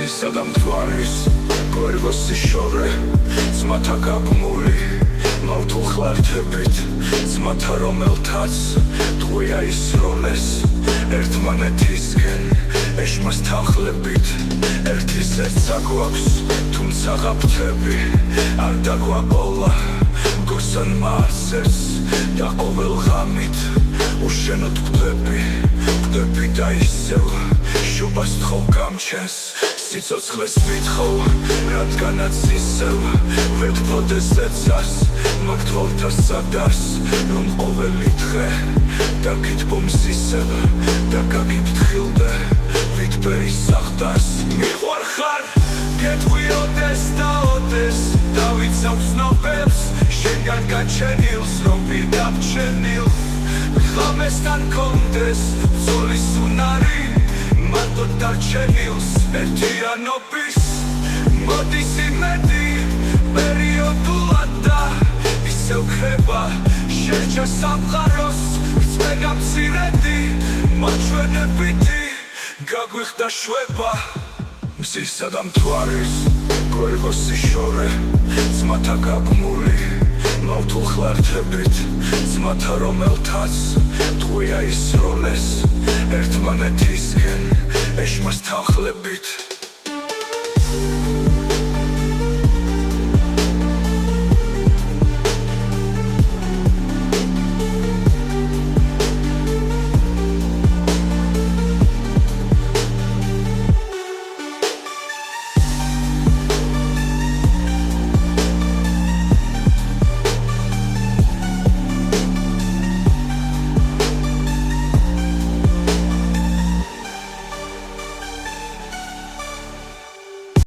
მზისა და მთვარის გვერდოს სიშორე ძმათა გაბმული მავთულ ხლართებით ძმათა რომელთაც ტყვია ისროლეს ერთმანეთისკენ ეშმას თანხლებით ერთის ერთსა გვაქვს თუმცა ღაფთები არ დაგვაბოლა მგოსანმა არსებს და ყოველ ღამით უშენოდ გვდები და ისევ შუბას თხოვ გამჩენს სიცოცხლეს ვითხოვ რადგანაც ისევ ვეთბოდეს ეცას მოგთვალთა სადას რომ ყოველი დღე დაგითბომს ისევ და გაგიფრთხილდე ვიტბერი საღდას მიყვარხარ გეტყვიოდეს და ოდეს დავიცავ ცნობებს შენგან გაჩენილს რომ პირდამჩენილ ღამესთან კონდეს ბრძოლის უნარი მარტო დარჩენილს ერთიანობის მოდის იმედი პერიოდულად და ისევ ხება შერჩა სამყაროს რწმენა მცირედი მაჩვენებითი გაგვიხდა შვება მზისა და მთვარის გვერდოს სიშორე ძმათა გაბმული მავთულ ხლართებით ძმათა რომელთაც ტყვია ისროლეს ერთმანეთისკენ ეშმას თანხლებით